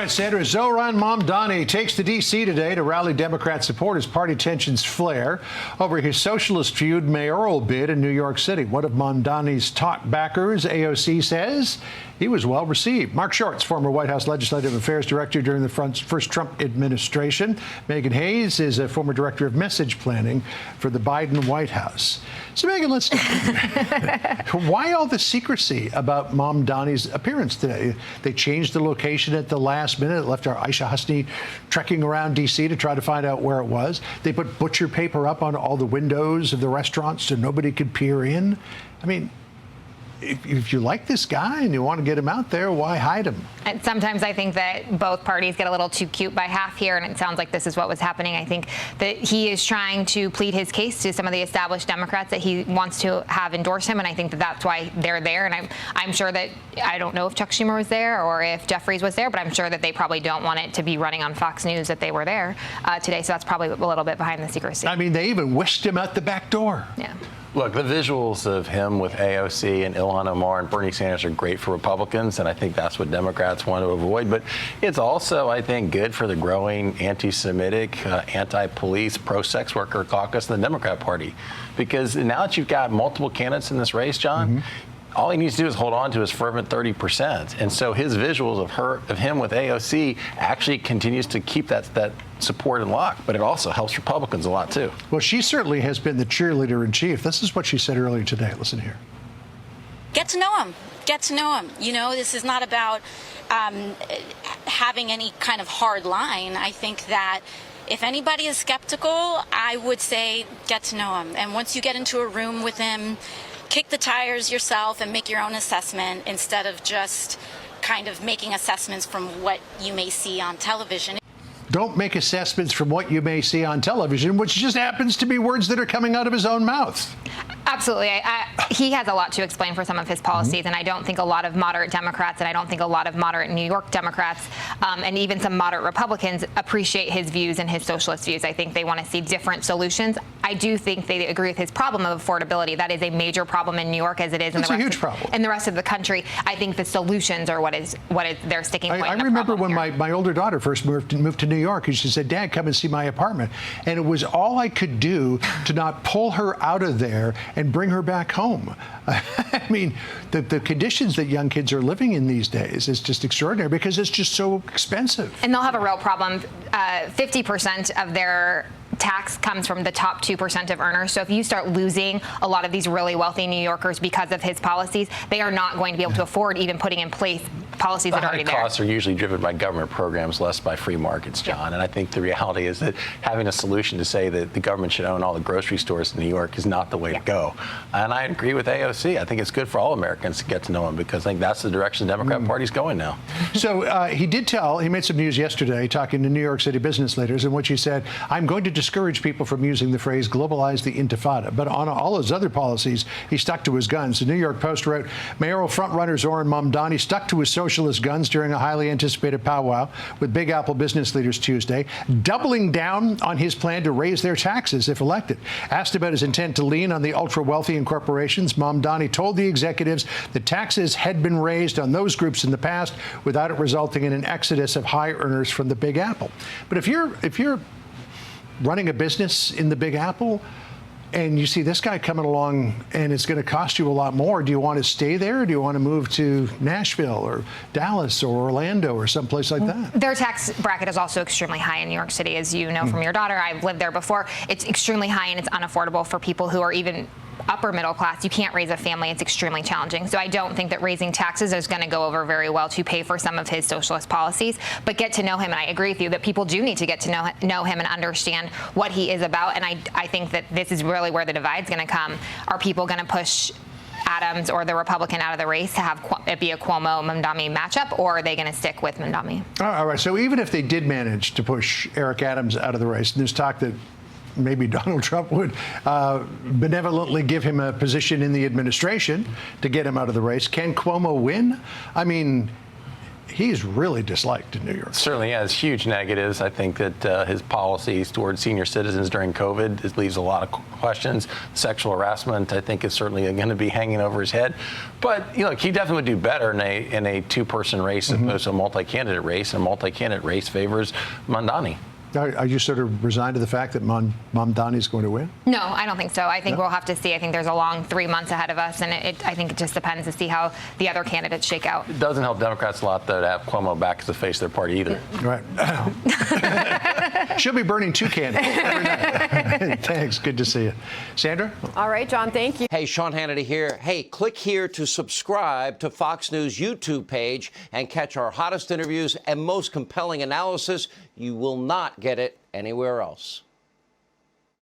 right, Senator Zohran Mamdani takes to D.C. today to rally Democrat support as party tensions flare over his socialist-viewed mayoral bid in New York City. One of Mamdani's top backers, AOC, says he was well received. Marc Short's former White House Legislative Affairs Director during the first Trump administration. Meghan Hays is a former Director of Message Planning for the Biden White House. So, Meghan, let's why all the secrecy about Mamdani's appearance today? They changed the location at the last minute. It left our Aisha Husni trekking around D.C. to try to find out where it was. They put butcher paper up on all the windows of the restaurants so nobody could peer in. I mean, if you like this guy and you want to get him out there, why hide him? And sometimes I think that both parties get a little too cute by half here, and it sounds like this is what was happening. I think that he is trying to plead his case to some of the established Democrats that he wants to have endorse him, and I think that that's why they're there. And I'm sure that, I don't know if Chuck Schumer was there or if Jeffries was there, but I'm sure that they probably don't want it to be running on Fox News that they were there today, so that's probably a little bit behind the secrecy. I mean, they even whisked him out the back door. Yeah. Look, the visuals of him with AOC and Ilhan Omar and Bernie Sanders are great for Republicans, and I think that's what Democrats want to avoid. But it's also, I think, good for the growing anti-Semitic, anti-police, pro-sex worker caucus in the Democrat Party. Because now that you've got multiple candidates in this race, John, all he needs to do is hold on to his fervent 30%. And so his visuals of him with AOC actually continues to keep that support in lock, but it also helps Republicans a lot, too. Well, she certainly has been the cheerleader in chief. This is what she said earlier today. Listen here. Get to know him. Get to know him. You know, this is not about having any kind of hard line. I think that if anybody is skeptical, I would say get to know him. And once you get into a room with him, kick the tires yourself and make your own assessment instead of just kind of making assessments from what you may see on television. Don't make assessments from what you may see on television, which just happens to be words that are coming out of his own mouth. Absolutely. He has a lot to explain for some of his policies, and I don't think a lot of moderate Democrats, and I don't think a lot of moderate New York Democrats, and even some moderate Republicans appreciate his views and his socialist views. I think they want to see different solutions. I do think they agree with his problem of affordability. That is a major problem in New York, as it is in the rest of the country. I think the solutions are what is their sticking point. I remember when my older daughter first moved to New York, and she said, "Dad, come and see my apartment." And it was all I could do to not pull her out of there and bring her back home. I mean, the conditions that young kids are living in these days is just extraordinary because it's just so expensive. And they'll have a real problem. 50% of their tax comes from the top 2% of earners. So if you start losing a lot of these really wealthy New Yorkers because of his policies, they are not going to be able to afford even putting in place policies that are already there. The costs are usually driven by government programs, less by free markets, John. And I think the reality is that having a solution to say that the government should own all the grocery stores in New York is not the way to go. And I agree with AOC. I think it's good for all Americans to get to know him because I think that's the direction the Democrat Party's going now. So he made some news yesterday talking to New York City business leaders in which he said, "I'm going to discourage people from using the phrase globalize the intifada." But on all his other policies, he stuck to his guns. The New York Post wrote, mayoral frontrunner Zohran Mamdani stuck to his socialist guns during a highly anticipated powwow with Big Apple business leaders Tuesday, doubling down on his plan to raise their taxes if elected. Asked about his intent to lean on the ultra-wealthy and corporations, Mamdani told the executives that taxes had been raised on those groups in the past without it resulting in an exodus of high earners from the Big Apple. But if you're running a business in the Big Apple and you see this guy coming along and it's going to cost you a lot more, do you want to stay there or do you want to move to Nashville or Dallas or Orlando or someplace like that? Their tax bracket is also extremely high in New York City, as you know from your daughter. I've lived there before. It's extremely high and it's unaffordable for people who are even upper middle class. You can't raise a family. It's extremely challenging. So I don't think that raising taxes is going to go over very well to pay for some of his socialist policies. But get to know him, and I agree with you that people do need to get to know him and understand what he is about. And I think that this is really where the divide's going to come. Are people going to push Adams or the Republican out of the race to have it be a Cuomo-Mamdani matchup, or are they going to stick with Mamdani? All right. So even if they did manage to push Eric Adams out of the race, and there's talk that maybe Donald Trump would benevolently give him a position in the administration to get him out of the race. Can Cuomo win? I mean, he's really disliked in New York. Certainly has huge negatives. I think that his policies towards senior citizens during COVID leaves a lot of questions. Sexual harassment, I think, is certainly going to be hanging over his head. But he definitely would do better in a two-person race as opposed to a multi-candidate race. And a multi-candidate race favors Mamdani. Are you sort of resigned to the fact that Mamdani is going to win? No, I don't think so. I think we'll have to see. I think there's a long 3 months ahead of us, and I think it just depends to see how the other candidates shake out. It doesn't help Democrats a lot, though, to have Cuomo back as the face of their party either. Right. She'll be burning 2 candles every night. Thanks. Good to see you. Sandra? All right, John, thank you. Hey, Sean Hannity here. Hey, click here to subscribe to Fox News YouTube page and catch our hottest interviews and most compelling analysis. You will not get it anywhere else.